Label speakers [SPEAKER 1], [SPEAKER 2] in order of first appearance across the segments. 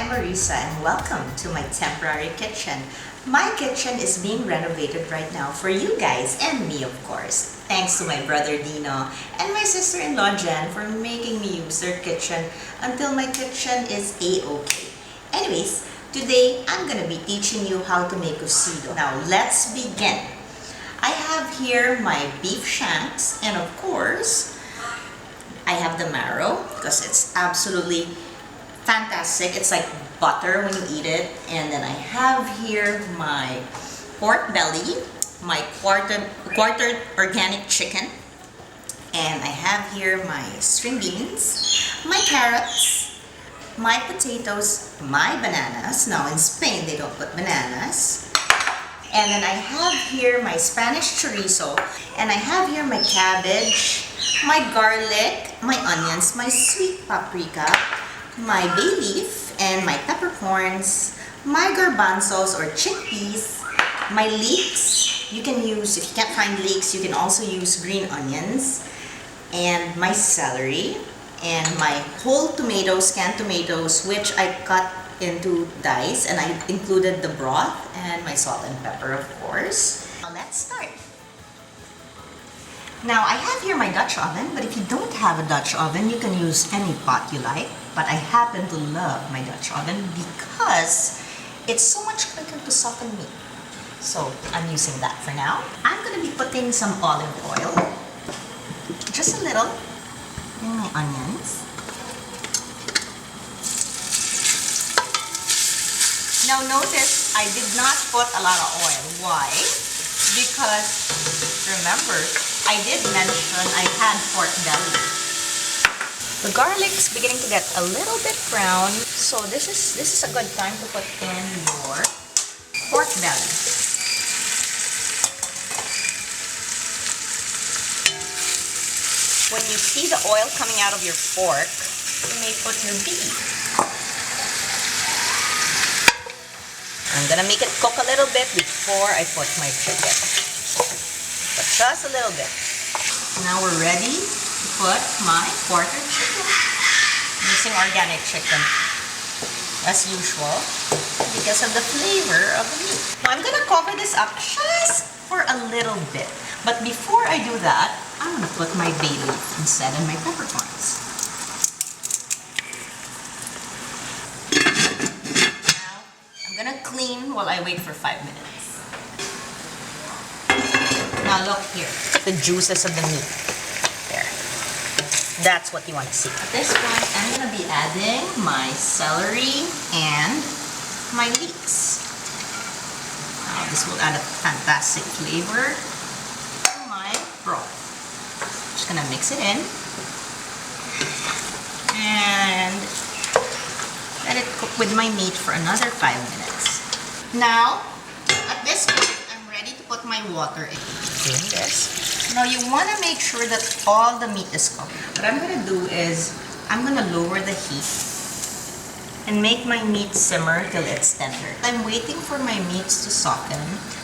[SPEAKER 1] I'm Marisa and welcome to my temporary kitchen. My kitchen is being renovated right now for you guys and me, of course. Thanks to my brother Dino and my sister-in-law Jen for making me use their kitchen until my kitchen is A-okay. Anyways, today I'm gonna be teaching you how to make cocido. Now let's begin. I have here my beef shanks and of course I have the marrow because it's absolutely fantastic. It's like butter when you eat it. And then I have here my pork belly, my quartered organic chicken, and I have here my string beans, my carrots, my potatoes, my bananas. Now in Spain they don't put bananas. And then I have here my Spanish chorizo, and I have here my cabbage, my garlic, my onions, my sweet paprika, my bay leaf, and my peppercorns, my garbanzos or chickpeas, my leeks. You can use, if you can't find leeks, you can also use green onions, and my celery, and my whole tomatoes, canned tomatoes, which I cut into dice, and I included the broth and my salt and pepper, of course. Now let's start. Now I have here my Dutch oven, but if you don't have a Dutch oven, you can use any pot you like. But I happen to love my Dutch oven because it's so much quicker to soften meat. So I'm using that for now. I'm going to be putting some olive oil, just a little, in my onions. Now notice I did not put a lot of oil. Why? Because remember, I did mention I had pork belly. The garlic's beginning to get a little bit brown, so this is a good time to put in your pork belly. When you see the oil coming out of your pork, you may put your beef. I'm gonna make it cook a little bit before I put my chicken. But just a little bit. Now we're ready to put my quartered chicken. Using organic chicken as usual because of the flavor of the meat. Now I'm gonna cover this up just for a little bit. But before I do that, I'm gonna put my bay leaf instead and my peppercorns. Now I'm gonna clean while I wait for 5 minutes. Now look here, the juices of the meat. There. That's what you want to see. At this point, I'm going to be adding my celery and my leeks. Now this will add a fantastic flavor to my broth. Just going to mix it in. And let it cook with my meat for another 5 minutes. Now, at this point, I'm ready to put my water in. Doing this. Now you want to make sure that all the meat is cooked. What I'm going to do is, I'm going to lower the heat and make my meat simmer till it's tender. I'm waiting for my meats to soften.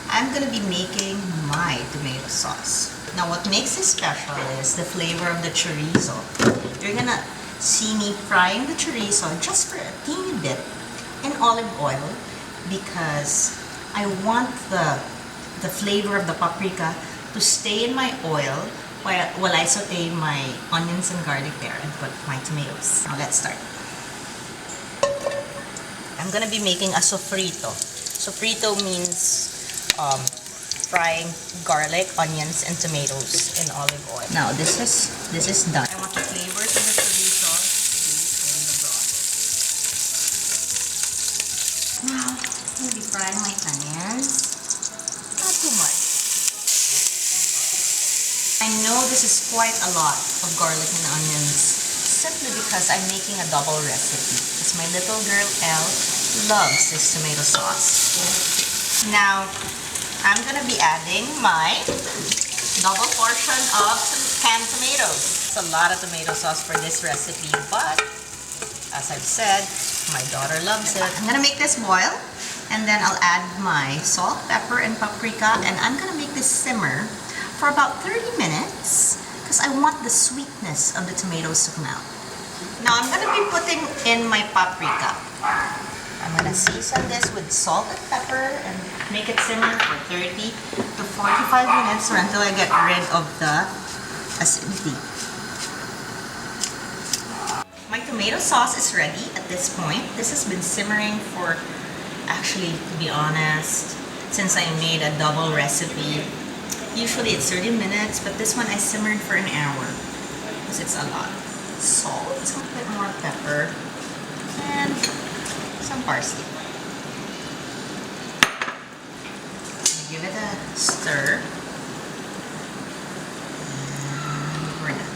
[SPEAKER 1] I'm going to be making my tomato sauce. Now what makes this special is the flavor of the chorizo. You're going to see me frying the chorizo just for a teeny bit in olive oil because I want the flavor of the paprika to stay in my oil while I saute my onions and garlic there and put my tomatoes. Now let's start. I'm gonna be making a sofrito. Sofrito means frying garlic, onions, and tomatoes in olive oil. Now this is done. I want the flavors of the chorizo to be in the broth. Now I'm gonna be frying my onions. Not too much. I know this is quite a lot of garlic and onions simply because I'm making a double recipe because my little girl Elle loves this tomato sauce. Now I'm gonna be adding my double portion of canned tomatoes. It's a lot of tomato sauce for this recipe, but as I've said, my daughter loves it. I'm gonna make this boil and then I'll add my salt, pepper, and paprika, and I'm gonna make this simmer for about 30 minutes because I want the sweetness of the tomatoes to come out. Now I'm going to be putting in my paprika. I'm gonna season this with salt and pepper and make it simmer for 30 to 45 minutes or until I get rid of the acidity. My tomato sauce is ready at this point. This has been simmering for, actually, to be honest, since I made a double recipe. Usually it's 30 minutes, but this one I simmered for an hour because it's a lot. Salt, a bit more pepper, and some parsley. Give it a stir. And we're done.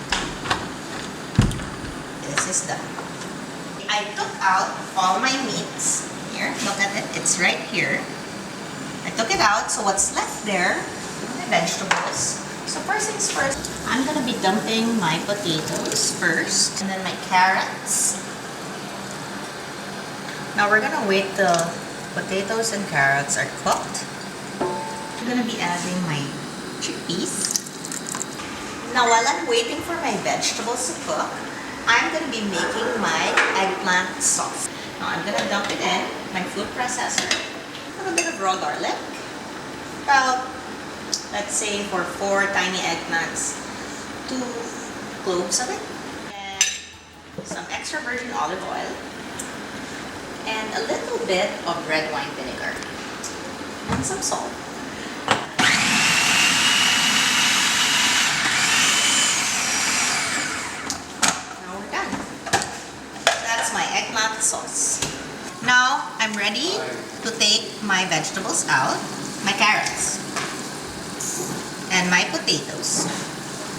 [SPEAKER 1] This is done. I took out all my meats. Here, look at it. It's right here. I took it out, so what's left there are my vegetables. So first things first, I'm gonna be dumping my potatoes first, and then my carrots. Now we're gonna wait till potatoes and carrots are cooked. I'm gonna be adding my chickpeas. Now while I'm waiting for my vegetables to cook, I'm gonna be making my eggplant sauce. Now I'm gonna dump it in my food processor. A little bit of raw garlic. About, let's say for 4 tiny eggplants, 2 cloves of it. And some extra virgin olive oil. And a little bit of red wine vinegar. And some salt. Now we're done. That's my eggplant sauce. Now I'm ready to take my vegetables out, my carrots, and my potatoes.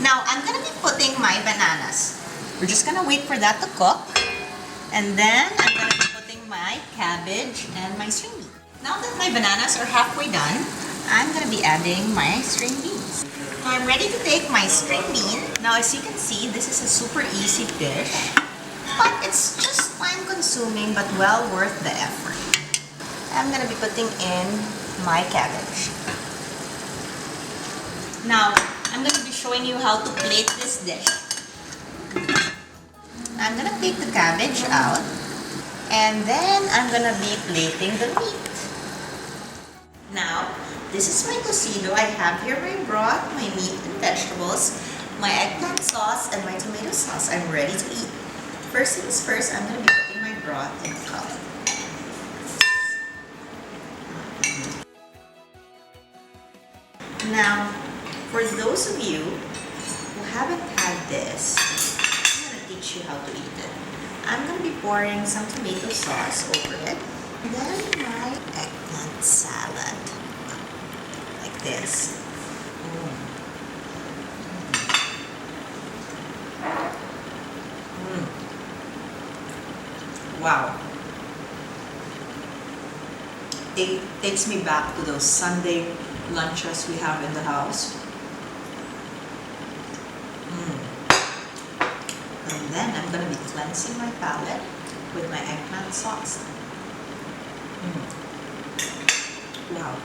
[SPEAKER 1] Now I'm gonna be putting my bananas. We're just gonna wait for that to cook, and then I'm gonna be putting my cabbage and my string beans. Now that my bananas are halfway done, I'm gonna be adding my string beans. Now I'm ready to take my string bean. Now as you can see, this is a super easy dish, but it's just time consuming but well worth the effort. I'm gonna be putting in my cabbage. Now I'm gonna be showing you how to plate this dish. I'm gonna take the cabbage out, and then I'm gonna be plating the meat. Now this is my cocido. I have here my broth, my meat and vegetables, my eggplant sauce, and my tomato sauce. I'm ready to eat. First things first, I'm going to be putting my broth in a cup. Now, for those of you who haven't had this, I'm going to teach you how to eat it. I'm going to be pouring some tomato sauce over it. And then my eggplant salad. Like this. Wow. It takes me back to those Sunday lunches we have in the house. And then I'm going to be cleansing my palate with my eggplant sauce. Wow.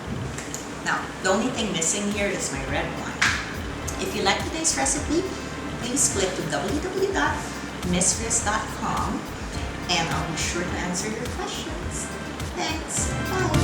[SPEAKER 1] Now, the only thing missing here is my red wine. If you like today's recipe, please click to www.missris.com and I'll be sure to answer your questions. Thanks. Bye.